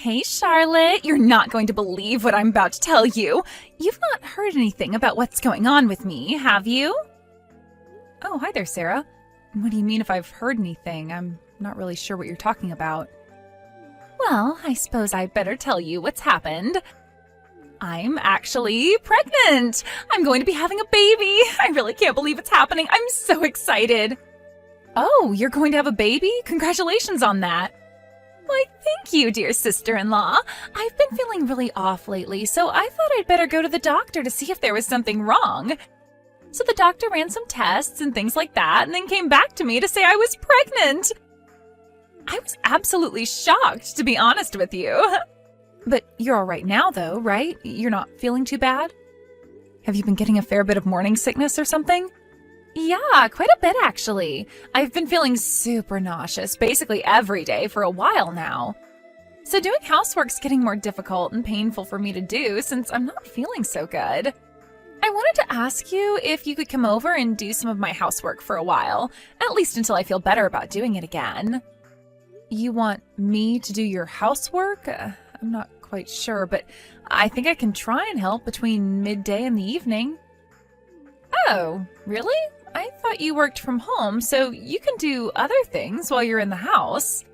Hey, Charlotte, you're not going to believe what I'm about to tell you. You've not heard anything about what's going on with me, have you? Oh, hi there, Sarah. What do you mean if I've heard anything? I'm not really sure what you're talking about. Well, I suppose I better tell you what's happened. I'm actually pregnant. I'm going to be having a baby. I really can't believe it's happening. I'm so excited. Oh, you're going to have a baby? Congratulations on that. Why, thank you, dear sister-in-law. I've been feeling really off lately, so I thought I'd better go to the doctor to see if there was something wrong. So the doctor ran some tests and things like that, and then came back to me to say I was pregnant. I was absolutely shocked, to be honest with you. But you're all right now, though, right? You're not feeling too bad? Have you been getting a fair bit of morning sickness or something? Yeah, quite a bit, actually. I've been feeling super nauseous basically every day for a while now. So doing housework's getting more difficult and painful for me to do since I'm not feeling so good. I wanted to ask you if you could come over and do some of my housework for a while, at least until I feel better about doing it again. You want me to do your housework? I'm not quite sure, but I think I can try and help between midday and the evening. Oh, really? I thought you worked from home, so you can do other things while you're in the house.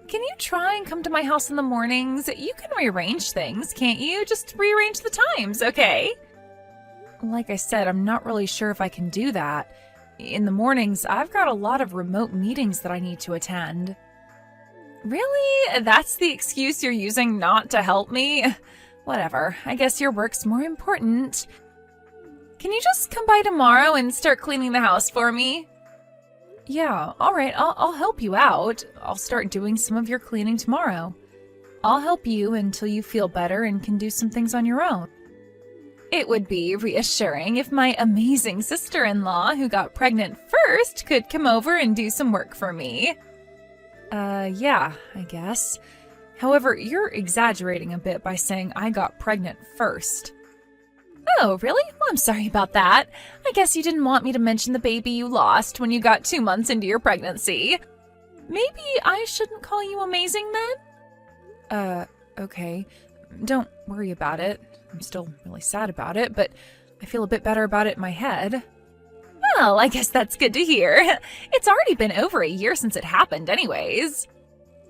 Can you try and come to my house in the mornings? You can rearrange things, can't you? Just rearrange the times, okay? Like I said, I'm not really sure if I can do that. In the mornings, I've got a lot of remote meetings that I need to attend. Really? That's the excuse you're using not to help me? Whatever, I guess your work's more important. Can you just come by tomorrow and start cleaning the house for me? Yeah, all right, I'll help you out. I'll start doing some of your cleaning tomorrow. I'll help you until you feel better and can do some things on your own. It would be reassuring if my amazing sister-in-law who got pregnant first could come over and do some work for me. Yeah, I guess. However, you're exaggerating a bit by saying I got pregnant first. Oh, really? Well, I'm sorry about that. I guess you didn't want me to mention the baby you lost when you got 2 months into your pregnancy. Maybe I shouldn't call you amazing then? Okay. Don't worry about it. I'm still really sad about it, but I feel a bit better about it in my head. Well, I guess that's good to hear. It's already been over a year since it happened anyways.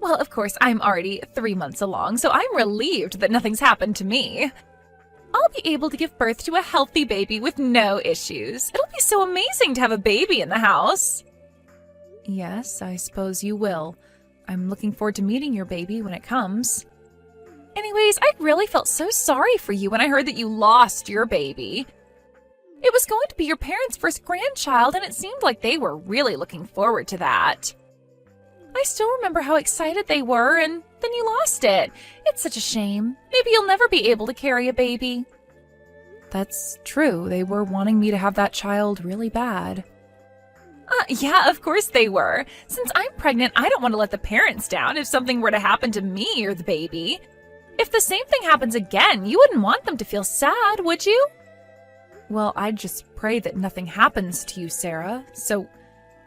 Well, of course, I'm already 3 months along, so I'm relieved that nothing's happened to me. I'll be able to give birth to a healthy baby with no issues. It'll be so amazing to have a baby in the house. Yes, I suppose you will. I'm looking forward to meeting your baby when it comes. Anyways, I really felt so sorry for you when I heard that you lost your baby. It was going to be your parents' first grandchild, and it seemed like they were really looking forward to that. I still remember how excited they were, and then you lost it. It's such a shame. Maybe you'll never be able to carry a baby. That's true. They were wanting me to have that child really bad. Yeah, of course they were. Since I'm pregnant, I don't want to let the parents down if something were to happen to me or the baby. If the same thing happens again, you wouldn't want them to feel sad, would you? Well, I'd just pray that nothing happens to you, Sarah. So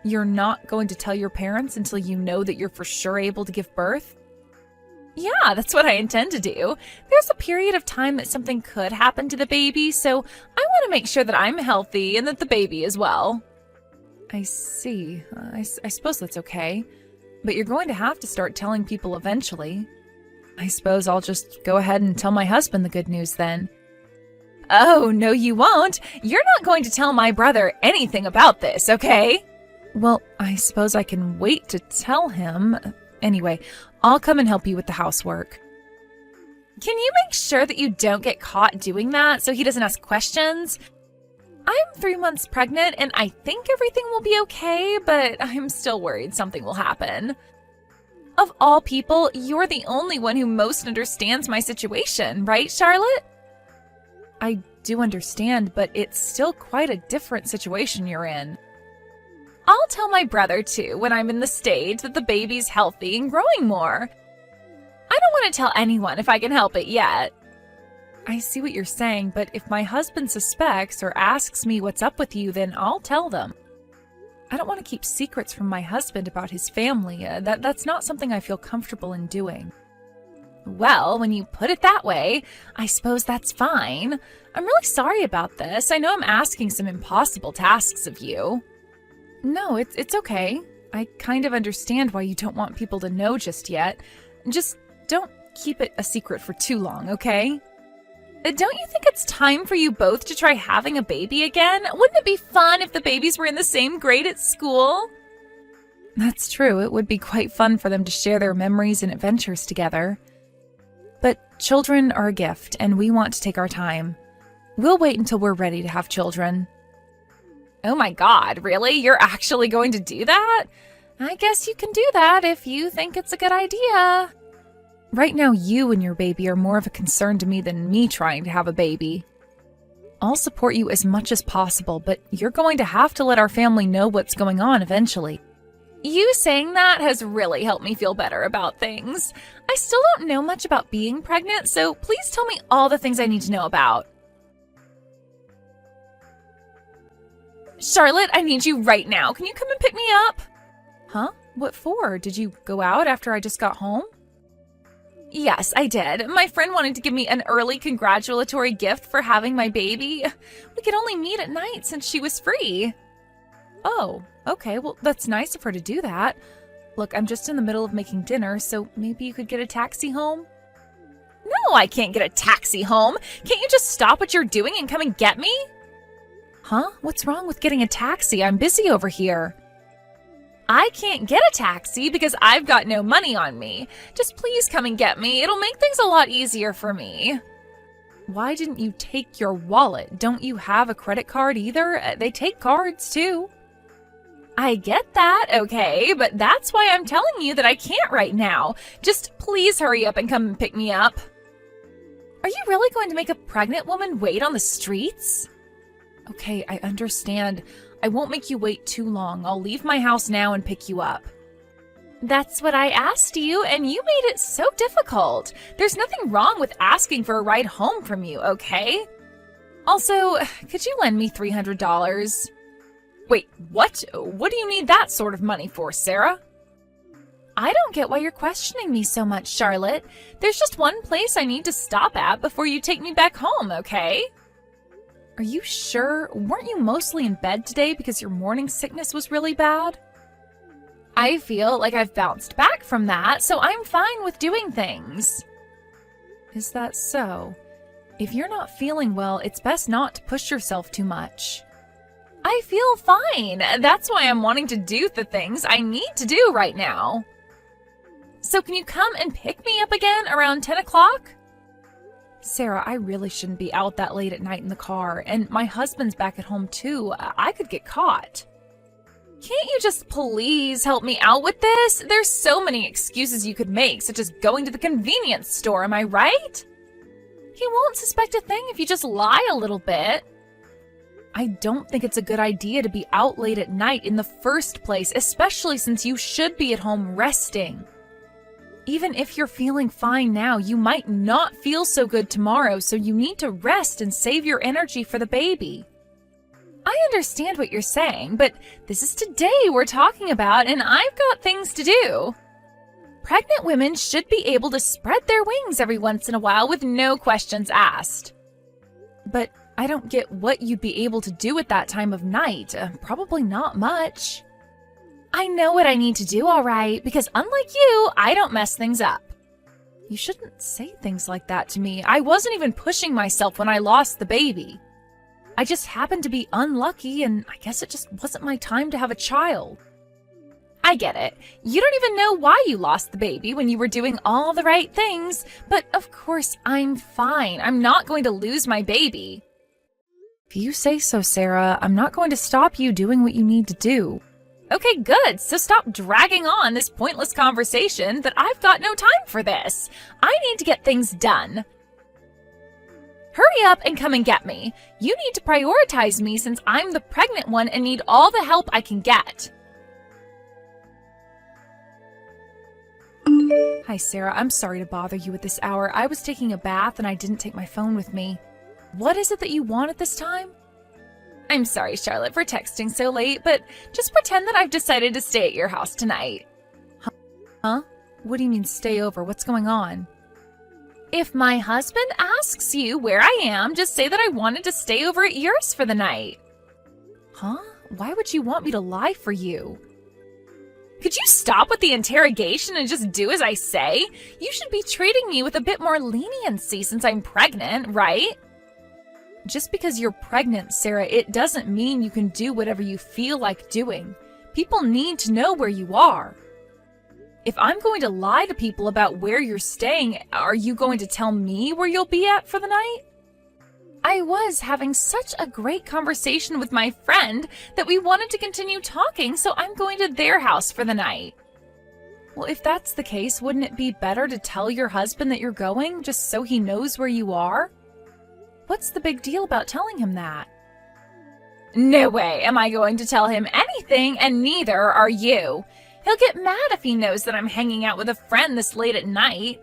you're not going to tell your parents until you know that you're for sure able to give birth? Yeah, that's what I intend to do. There's a period of time that something could happen to the baby, so I want to make sure that I'm healthy and that the baby is well. I see. I suppose that's okay. But you're going to have to start telling people eventually. I suppose I'll just go ahead and tell my husband the good news then. Oh, no you won't. You're not going to tell my brother anything about this, okay? Well, I suppose I can wait to tell him. Anyway, I'll come and help you with the housework. Can you make sure that you don't get caught doing that so he doesn't ask questions? I'm 3 months pregnant and I think everything will be okay, but I'm still worried something will happen. Of all people, you're the only one who most understands my situation, right, Charlotte? I do understand, but it's still quite a different situation you're in. I'll tell my brother, too, when I'm in the stage that the baby's healthy and growing more. I don't want to tell anyone if I can help it yet. I see what you're saying, but if my husband suspects or asks me what's up with you, then I'll tell them. I don't want to keep secrets from my husband about his family. That's not something I feel comfortable in doing. Well, when you put it that way, I suppose that's fine. I'm really sorry about this. I know I'm asking some impossible tasks of you. No, it's okay. I kind of understand why you don't want people to know just yet. Just don't keep it a secret for too long, okay? Don't you think it's time for you both to try having a baby again? Wouldn't it be fun if the babies were in the same grade at school? That's true. It would be quite fun for them to share their memories and adventures together. But children are a gift, and we want to take our time. We'll wait until we're ready to have children. Oh my God, really? You're actually going to do that? I guess you can do that if you think it's a good idea. Right now, you and your baby are more of a concern to me than me trying to have a baby. I'll support you as much as possible, but you're going to have to let our family know what's going on eventually. You saying that has really helped me feel better about things. I still don't know much about being pregnant, so please tell me all the things I need to know about. Charlotte, I need you right now. Can you come and pick me up? Huh? What for? Did you go out after I just got home? Yes, I did. My friend wanted to give me an early congratulatory gift for having my baby. We could only meet at night since she was free. Oh, okay. Well, that's nice of her to do that. Look, I'm just in the middle of making dinner, so maybe you could get a taxi home? No, I can't get a taxi home. Can't you just stop what you're doing and come and get me? Huh? What's wrong with getting a taxi? I'm busy over here. I can't get a taxi because I've got no money on me. Just please come and get me. It'll make things a lot easier for me. Why didn't you take your wallet? Don't you have a credit card either? They take cards too. I get that, okay, but that's why I'm telling you that I can't right now. Just please hurry up and come and pick me up. Are you really going to make a pregnant woman wait on the streets? Okay, I understand. I won't make you wait too long. I'll leave my house now and pick you up. That's what I asked you, and you made it so difficult. There's nothing wrong with asking for a ride home from you, okay? Also, could you lend me $300? Wait, what? What do you need that sort of money for, Sarah? I don't get why you're questioning me so much, Charlotte. There's just one place I need to stop at before you take me back home, okay? Are you sure? Weren't you mostly in bed today because your morning sickness was really bad? I feel like I've bounced back from that, so I'm fine with doing things. Is that so? If you're not feeling well, it's best not to push yourself too much. I feel fine. That's why I'm wanting to do the things I need to do right now. So can you come and pick me up again around 10 o'clock? Sarah, I really shouldn't be out that late at night in the car, and my husband's back at home too. I could get caught. Can't you just please help me out with this? There's so many excuses you could make, such as going to the convenience store, am I right? He won't suspect a thing if you just lie a little bit. I don't think it's a good idea to be out late at night in the first place, especially since you should be at home resting. Even if you're feeling fine now, you might not feel so good tomorrow, so you need to rest and save your energy for the baby. I understand what you're saying, but this is today we're talking about, and I've got things to do. Pregnant women should be able to spread their wings every once in a while with no questions asked. But I don't get what you'd be able to do at that time of night. Probably not much. I know what I need to do, all right, because unlike you, I don't mess things up. You shouldn't say things like that to me. I wasn't even pushing myself when I lost the baby. I just happened to be unlucky, and I guess it just wasn't my time to have a child. I get it. You don't even know why you lost the baby when you were doing all the right things, but of course I'm fine. I'm not going to lose my baby. If you say so, Sarah, I'm not going to stop you doing what you need to do. Okay, good. So stop dragging on this pointless conversation that I've got no time for this. I need to get things done. Hurry up and come and get me. You need to prioritize me since I'm the pregnant one and need all the help I can get. Hi, Sarah. I'm sorry to bother you at this hour. I was taking a bath and I didn't take my phone with me. What is it that you want at this time? I'm sorry, Charlotte, for texting so late, but just pretend that I've decided to stay at your house tonight. Huh? What do you mean stay over? What's going on? If my husband asks you where I am, just say that I wanted to stay over at yours for the night. Huh? Why would you want me to lie for you? Could you stop with the interrogation and just do as I say? You should be treating me with a bit more leniency since I'm pregnant, right? Just because you're pregnant, Sarah, it doesn't mean you can do whatever you feel like doing. People need to know where you are. If I'm going to lie to people about where you're staying, are you going to tell me where you'll be at for the night? I was having such a great conversation with my friend that we wanted to continue talking, so I'm going to their house for the night. Well, if that's the case, wouldn't it be better to tell your husband that you're going, just so he knows where you are? What's the big deal about telling him that? No way am I going to tell him anything, and neither are you. He'll get mad if he knows that I'm hanging out with a friend this late at night.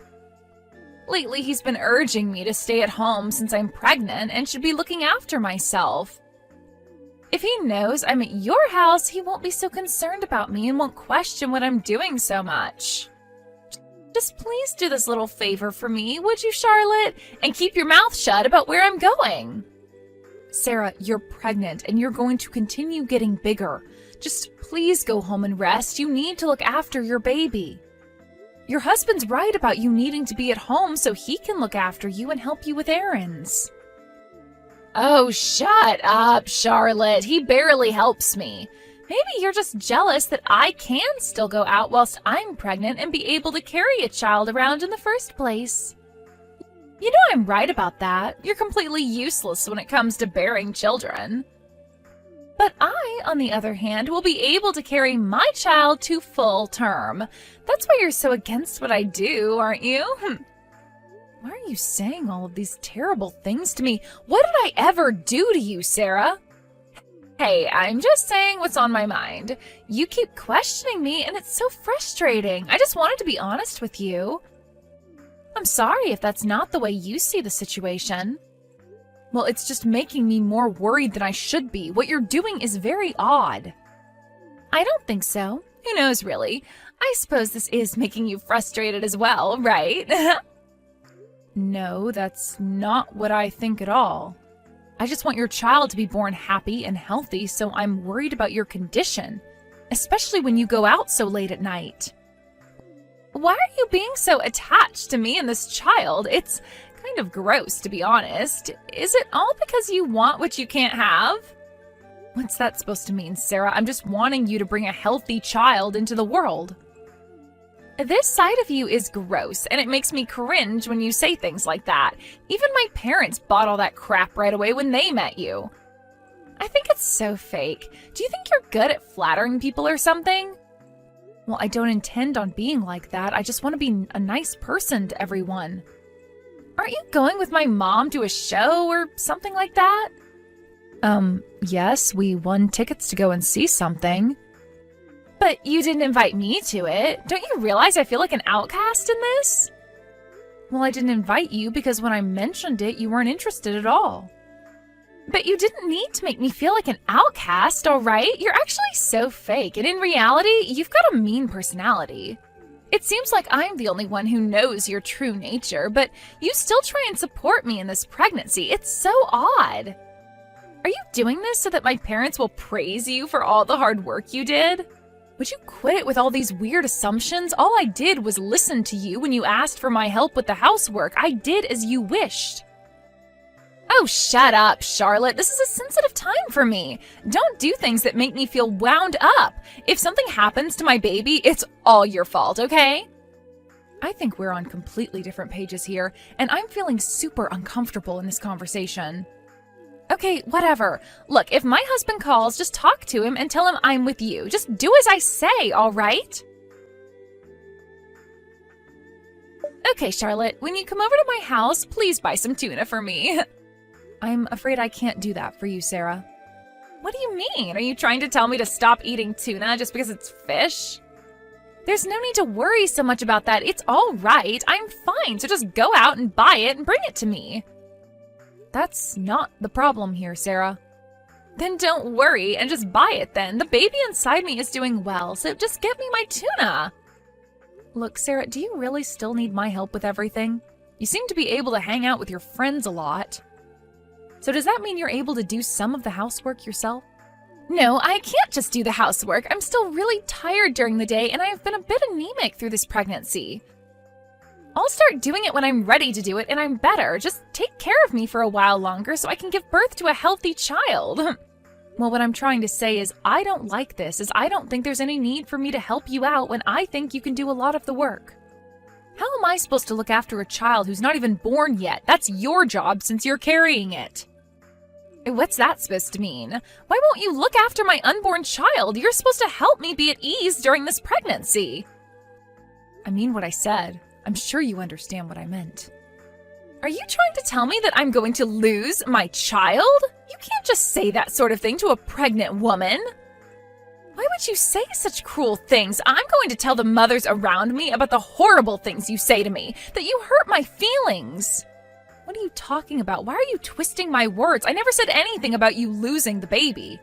Lately, he's been urging me to stay at home since I'm pregnant and should be looking after myself. If he knows I'm at your house, he won't be so concerned about me and won't question what I'm doing so much. Just please do this little favor for me, would you, Charlotte? And keep your mouth shut about where I'm going. Sarah, you're pregnant and you're going to continue getting bigger. Just please go home and rest. You need to look after your baby. Your husband's right about you needing to be at home so he can look after you and help you with errands. Oh, shut up, Charlotte. He barely helps me. Maybe you're just jealous that I can still go out whilst I'm pregnant and be able to carry a child around in the first place. You know I'm right about that. You're completely useless when it comes to bearing children. But I, on the other hand, will be able to carry my child to full term. That's why you're so against what I do, aren't you? Why are you saying all of these terrible things to me? What did I ever do to you, Sarah? Hey, I'm just saying what's on my mind. You keep questioning me, and it's so frustrating. I just wanted to be honest with you. I'm sorry if that's not the way you see the situation. Well, it's just making me more worried than I should be. What you're doing is very odd. I don't think so. Who knows, really? I suppose this is making you frustrated as well, right? No, that's not what I think at all. I just want your child to be born happy and healthy, so I'm worried about your condition, especially when you go out so late at night. Why are you being so attached to me and this child? It's kind of gross, to be honest. Is it all because you want what you can't have? What's that supposed to mean, Sarah? I'm just wanting you to bring a healthy child into the world. This side of you is gross, and it makes me cringe when you say things like that. Even my parents bought all that crap right away when they met you. I think it's so fake. Do you think you're good at flattering people or something? Well, I don't intend on being like that. I just want to be a nice person to everyone. Aren't you going with my mom to a show or something like that? Yes, we won tickets to go and see something. But you didn't invite me to it. Don't you realize I feel like an outcast in this? Well, I didn't invite you because when I mentioned it, you weren't interested at all. But you didn't need to make me feel like an outcast, all right? You're actually so fake, and in reality, you've got a mean personality. It seems like I'm the only one who knows your true nature, but you still try and support me in this pregnancy. It's so odd. Are you doing this so that my parents will praise you for all the hard work you did? Would you quit it with all these weird assumptions? All I did was listen to you when you asked for my help with the housework. I did as you wished. Oh, shut up, Charlotte. This is a sensitive time for me. Don't do things that make me feel wound up. If something happens to my baby, it's all your fault, okay? I think we're on completely different pages here, and I'm feeling super uncomfortable in this conversation. Okay, whatever. Look, if my husband calls, just talk to him and tell him I'm with you. Just do as I say, all right? Okay, Charlotte, when you come over to my house, please buy some tuna for me. I'm afraid I can't do that for you, Sarah. What do you mean? Are you trying to tell me to stop eating tuna just because it's fish? There's no need to worry so much about that. It's all right. I'm fine, so just go out and buy it and bring it to me. That's not the problem here, Sarah. Then don't worry and just buy it then. The baby inside me is doing well, so just get me my tuna. Look, Sarah, do you really still need my help with everything? You seem to be able to hang out with your friends a lot. So does that mean you're able to do some of the housework yourself? No, I can't just do the housework. I'm still really tired during the day, and I've been a bit anemic through this pregnancy. I'll start doing it when I'm ready to do it and I'm better. Just take care of me for a while longer so I can give birth to a healthy child. Well, what I'm trying to say is I don't like this, as I don't think there's any need for me to help you out when I think you can do a lot of the work. How am I supposed to look after a child who's not even born yet? That's your job since you're carrying it. What's that supposed to mean? Why won't you look after my unborn child? You're supposed to help me be at ease during this pregnancy. I mean what I said. I'm sure you understand what I meant. Are you trying to tell me that I'm going to lose my child? You can't just say that sort of thing to a pregnant woman. Why would you say such cruel things? I'm going to tell the mothers around me about the horrible things you say to me, that you hurt my feelings. What are you talking about? Why are you twisting my words? I never said anything about you losing the baby.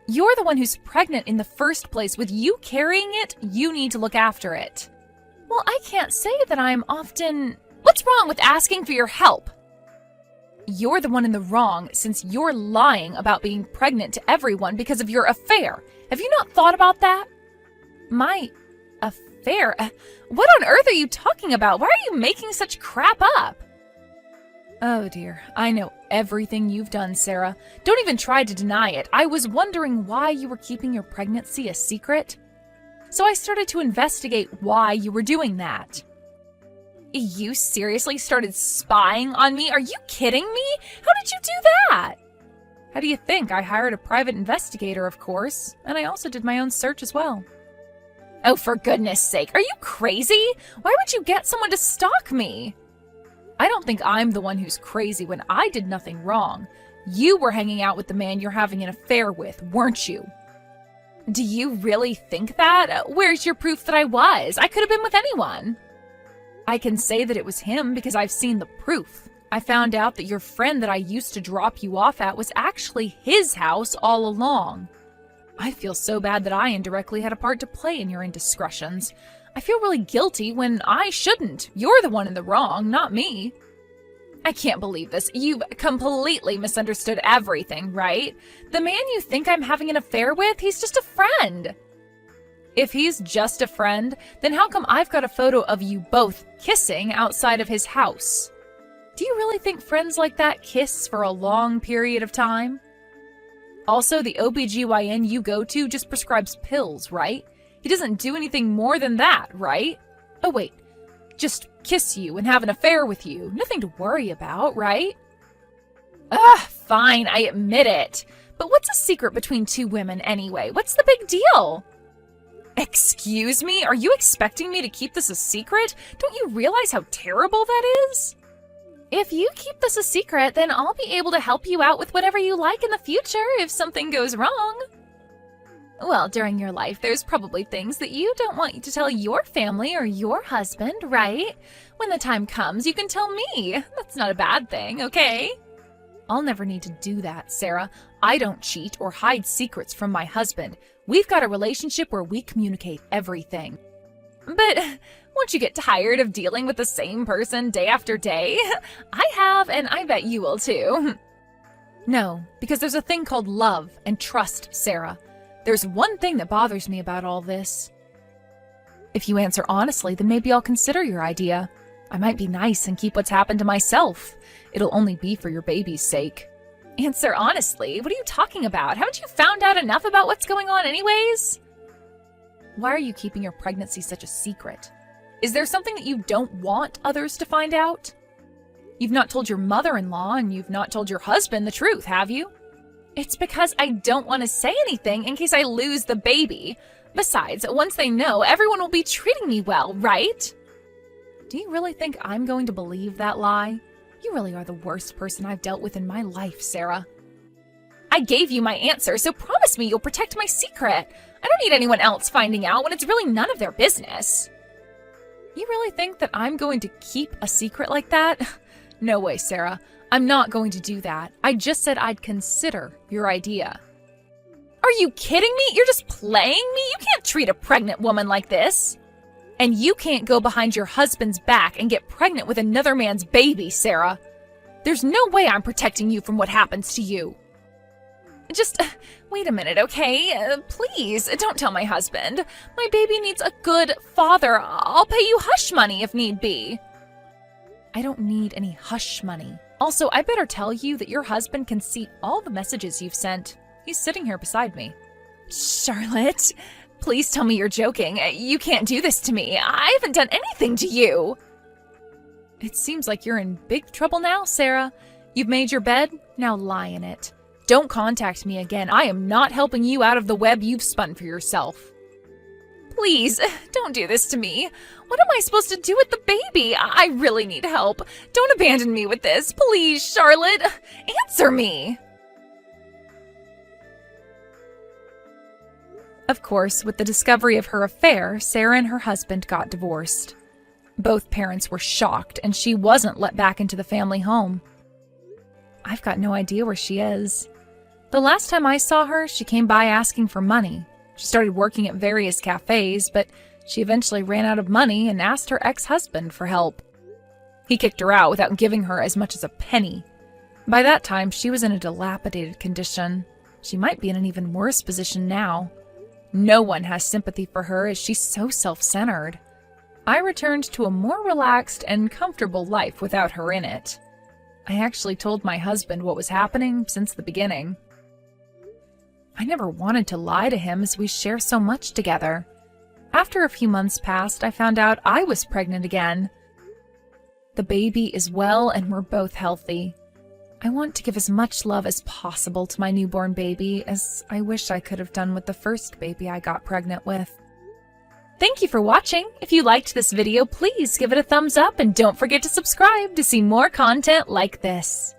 You're the one who's pregnant in the first place. With you carrying it, you need to look after it. Well, I can't say that I'm often... What's wrong with asking for your help? You're the one in the wrong since you're lying about being pregnant to everyone because of your affair. Have you not thought about that? My affair? What on earth are you talking about? Why are you making such crap up? Oh dear, I know everything you've done, Sarah. Don't even try to deny it. I was wondering why you were keeping your pregnancy a secret. So I started to investigate why you were doing that. You seriously started spying on me? Are you kidding me? How did you do that? How do you think? I hired a private investigator, of course, and I also did my own search as well. Oh, for goodness sake, are you crazy? Why would you get someone to stalk me? I don't think I'm the one who's crazy when I did nothing wrong. You were hanging out with the man you're having an affair with, weren't you? Do you really think that? Where's your proof that I was? I could have been with anyone. I can say that it was him because I've seen the proof. I found out that your friend that I used to drop you off at was actually his house all along. I feel so bad that I indirectly had a part to play in your indiscretions. I feel really guilty when I shouldn't. You're the one in the wrong, not me. I can't believe this. You've completely misunderstood everything, right? The man you think I'm having an affair with, he's just a friend. If he's just a friend, then how come I've got a photo of you both kissing outside of his house? Do you really think friends like that kiss for a long period of time? Also, the OBGYN you go to just prescribes pills, right? He doesn't do anything more than that, right? Oh wait, just kiss you and have an affair with you. Nothing to worry about, right? Fine, I admit it. But what's a secret between two women anyway? What's the big deal? Excuse me? Are you expecting me to keep this a secret? Don't you realize how terrible that is? If you keep this a secret, then I'll be able to help you out with whatever you like in the future if something goes wrong. Well, during your life, there's probably things that you don't want to tell your family or your husband, right? When the time comes, you can tell me. That's not a bad thing, okay? I'll never need to do that, Sarah. I don't cheat or hide secrets from my husband. We've got a relationship where we communicate everything. But won't you get tired of dealing with the same person day after day? I have, and I bet you will too. No, because there's a thing called love and trust, Sarah. There's one thing that bothers me about all this. If you answer honestly, then maybe I'll consider your idea. I might be nice and keep what's happened to myself. It'll only be for your baby's sake. Answer honestly? What are you talking about? Haven't you found out enough about what's going on anyways? Why are you keeping your pregnancy such a secret? Is there something that you don't want others to find out? You've not told your mother-in-law and you've not told your husband the truth, have you? It's because I don't want to say anything in case I lose the baby. Besides, once they know, everyone will be treating me well, right? Do you really think I'm going to believe that lie? You really are the worst person I've dealt with in my life, Sarah. I gave you my answer, so promise me you'll protect my secret. I don't need anyone else finding out when it's really none of their business. You really think that I'm going to keep a secret like that? No way, Sarah. I'm not going to do that. I just said I'd consider your idea. Are you kidding me? You're just playing me? You can't treat a pregnant woman like this. And you can't go behind your husband's back and get pregnant with another man's baby, Sarah. There's no way I'm protecting you from what happens to you. Just wait a minute, okay? Please, don't tell my husband. My baby needs a good father. I'll pay you hush money if need be. I don't need any hush money. Also, I better tell you that your husband can see all the messages you've sent. He's sitting here beside me. Charlotte, please tell me you're joking. You can't do this to me. I haven't done anything to you. It seems like you're in big trouble now, Sarah. You've made your bed, now lie in it. Don't contact me again. I am not helping you out of the web you've spun for yourself. Please, don't do this to me. What am I supposed to do with the baby? I really need help. Don't abandon me with this. Please, Charlotte, answer me. Of course, with the discovery of her affair, Sarah and her husband got divorced. Both parents were shocked, and she wasn't let back into the family home. I've got no idea where she is. The last time I saw her, she came by asking for money. She started working at various cafes, but she eventually ran out of money and asked her ex-husband for help. He kicked her out without giving her as much as a penny. By that time, she was in a dilapidated condition. She might be in an even worse position now. No one has sympathy for her as she's so self-centered. I returned to a more relaxed and comfortable life without her in it. I actually told my husband what was happening since the beginning. I never wanted to lie to him as we share so much together. After a few months passed, I found out I was pregnant again. The baby is well and we're both healthy. I want to give as much love as possible to my newborn baby as I wish I could have done with the first baby I got pregnant with. Thank you for watching. If you liked this video, please give it a thumbs up and don't forget to subscribe to see more content like this.